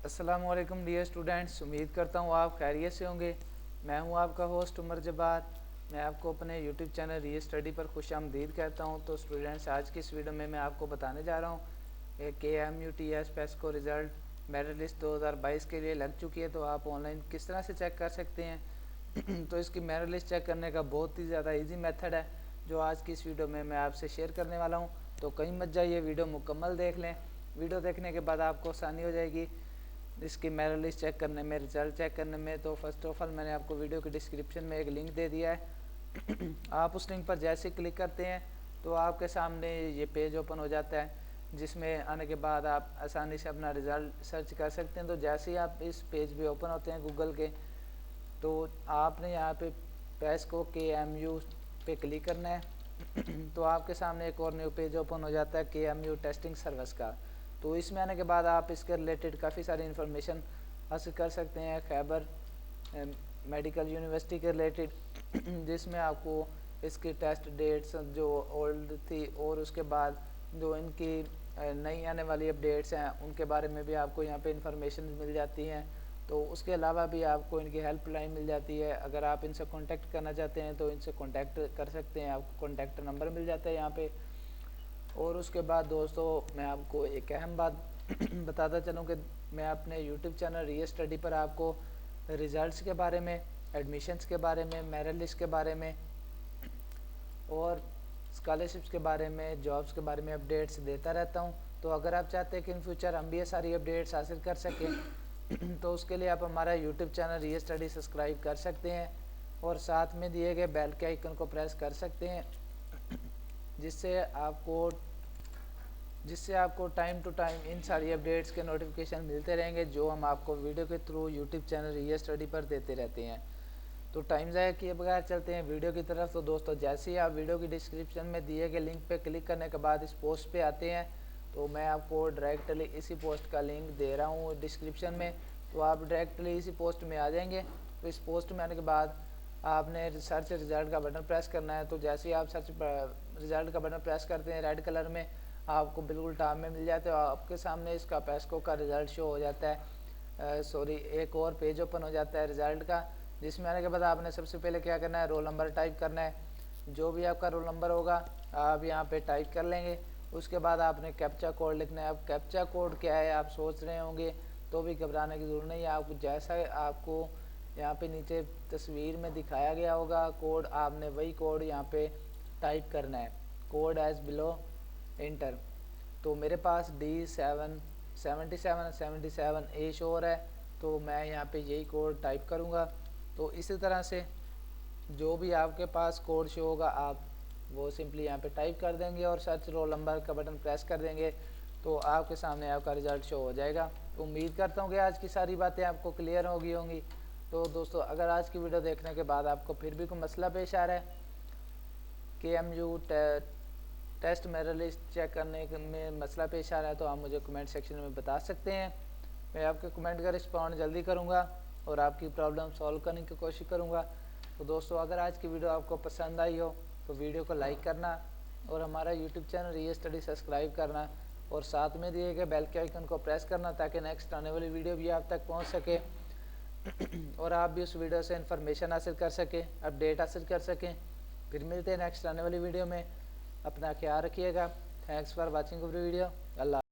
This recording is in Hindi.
अस्सलाम वालेकुम डियर स्टूडेंट्स, उम्मीद करता हूँ आप खैरियत से होंगे। मैं हूँ आपका होस्ट उमर जब्बार। मैं आपको अपने यूट्यूब चैनल री स्टडी पर खुश आमदीद कहता हूँ। तो स्टूडेंट्स, आज की इस वीडियो में मैं आपको बताने जा रहा हूँ KMUTS PESCO result merit list 2022 के लिए लग चुकी है, तो आप ऑनलाइन किस तरह से चेक कर सकते हैं। तो इसकी मेरिट लिस्ट चेक करने का बहुत ही ज़्यादा ईजी मेथड है जो आज की इस वीडियो में मैं आपसे शेयर करने वाला हूँ। तो कहीं मत जाइए, वीडियो मुकम्मल देख लें। वीडियो देखने के बाद आपको आसानी हो जाएगी इसकी मेरिट लिस्ट चेक करने में, रिजल्ट चेक करने में। तो फर्स्ट ऑफ ऑल मैंने आपको वीडियो के डिस्क्रिप्शन में एक लिंक दे दिया है। आप उस लिंक पर जैसे ही क्लिक करते हैं तो आपके सामने ये पेज ओपन हो जाता है, जिसमें आने के बाद आप आसानी से अपना रिज़ल्ट सर्च कर सकते हैं। तो जैसे ही आप इस पेज पे ओपन होते हैं गूगल के, तो आपने यहाँ पे पेस्को KMU पे क्लिक करना है। तो आपके सामने एक और न्यू पेज ओपन हो जाता है KMU टेस्टिंग सर्विस का। तो इसमें आने के बाद आप इसके रिलेटेड काफ़ी सारी इन्फॉर्मेशन हासिल कर सकते हैं खैबर मेडिकल यूनिवर्सिटी के रिलेटेड, जिसमें आपको इसकी टेस्ट डेट्स जो ओल्ड थी और उसके बाद जो इनकी नई आने वाली अपडेट्स हैं उनके बारे में भी आपको यहाँ पे इंफॉर्मेशन मिल जाती हैं। तो उसके अलावा भी आपको इनकी हेल्पलाइन मिल जाती है। अगर आप इनसे कांटेक्ट करना चाहते हैं तो इनसे कांटेक्ट कर सकते हैं, आपको कांटेक्ट नंबर मिल जाता है यहाँ पे। और उसके बाद दोस्तों, मैं आपको एक अहम बात बताता चलूँ कि मैं अपने यूट्यूब चैनल री स्टडी पर आपको रिज़ल्ट्स के बारे में, एडमिशन्स के बारे में, मेरिट लिस्ट के बारे में और स्कॉलरशिप्स के बारे में, जॉब्स के बारे में अपडेट्स देता रहता हूँ। तो अगर आप चाहते हैं कि इन फ्यूचर हम भी ये सारी अपडेट्स हासिल कर सकें तो उसके लिए आप हमारा यूट्यूब चैनल री स्टडी सब्सक्राइब कर सकते हैं और साथ में दिए गए बेल के आइकन को प्रेस कर सकते हैं, जिससे आपको टाइम टू टाइम इन सारी अपडेट्स के नोटिफिकेशन मिलते रहेंगे जो हम आपको वीडियो के थ्रू यूट्यूब चैनल री स्टडी पर देते रहते हैं। तो टाइम ज़ाया किए बगैर चलते हैं वीडियो की तरफ। तो दोस्तों, जैसे ही आप वीडियो की डिस्क्रिप्शन में दिए गए लिंक पे क्लिक करने के बाद इस पोस्ट पे आते हैं, तो मैं आपको डायरेक्टली इसी पोस्ट का लिंक दे रहा हूँ डिस्क्रिप्शन में। तो आप डायरेक्टली इसी पोस्ट में आ जाएंगे। तो इस पोस्ट में आने के बाद आपने सर्च रिज़ल्ट का बटन प्रेस करना है। तो जैसे ही आप सर्च रिज़ल्ट का बटन प्रेस करते हैं, रेड कलर में आपको बिल्कुल टॉप में मिल जाता है, आपके सामने इसका पेस्को का रिज़ल्ट शो हो जाता है। सॉरी, एक और पेज ओपन हो जाता है रिज़ल्ट का, जिसमें आने के बाद आपने सबसे पहले क्या करना है, रोल नंबर टाइप करना है। जो भी आपका रोल नंबर होगा आप यहाँ पे टाइप कर लेंगे। उसके बाद आपने कैप्चा कोड लिखना है। अब कैप्चा कोड क्या है आप सोच रहे होंगे, तो भी घबराने की ज़रूरत नहीं है। आपको जैसा आपको यहाँ पे नीचे तस्वीर में दिखाया गया होगा कोड, आपने वही कोड यहाँ पे टाइप करना है। Code as below enter. तो मेरे पास D7777A शोर है, तो मैं यहाँ पे यही कोड टाइप करूँगा। तो इसी तरह से जो भी आपके पास कोड शो होगा आप वो सिंपली यहाँ पे टाइप कर देंगे और सर्च रोल नंबर का बटन प्रेस कर देंगे, तो आपके सामने आपका रिज़ल्ट शो हो जाएगा। तो उम्मीद करता हूँ कि आज की सारी बातें आपको क्लियर हो गई होंगी। तो दोस्तों, अगर आज की वीडियो देखने के बाद आपको फिर भी कोई मसला पेश आ रहा है KMU test merit list check करने में मसला पेश आ रहा है, तो आप मुझे कमेंट सेक्शन में बता सकते हैं। मैं आपके कमेंट का रिस्पॉन्ड जल्दी करूँगा और आपकी प्रॉब्लम सॉल्व करने की कोशिश करूँगा। तो दोस्तों, अगर आज की वीडियो आपको पसंद आई हो तो वीडियो को लाइक करना और हमारा यूट्यूब चैनल री स्टडी सब्सक्राइब करना और साथ में दिए गए बेल के आइकन को प्रेस करना, ताकि नेक्स्ट आने वाली वीडियो भी आप तक पहुँच सके और आप भी उस वीडियो से इन्फॉर्मेशन हासिल कर सकें, अपडेट हासिल कर सकें। फिर मिलते हैं नेक्स्ट आने वाली वीडियो में। अपना ख्याल रखिएगा। Thanks for watching video. Allah.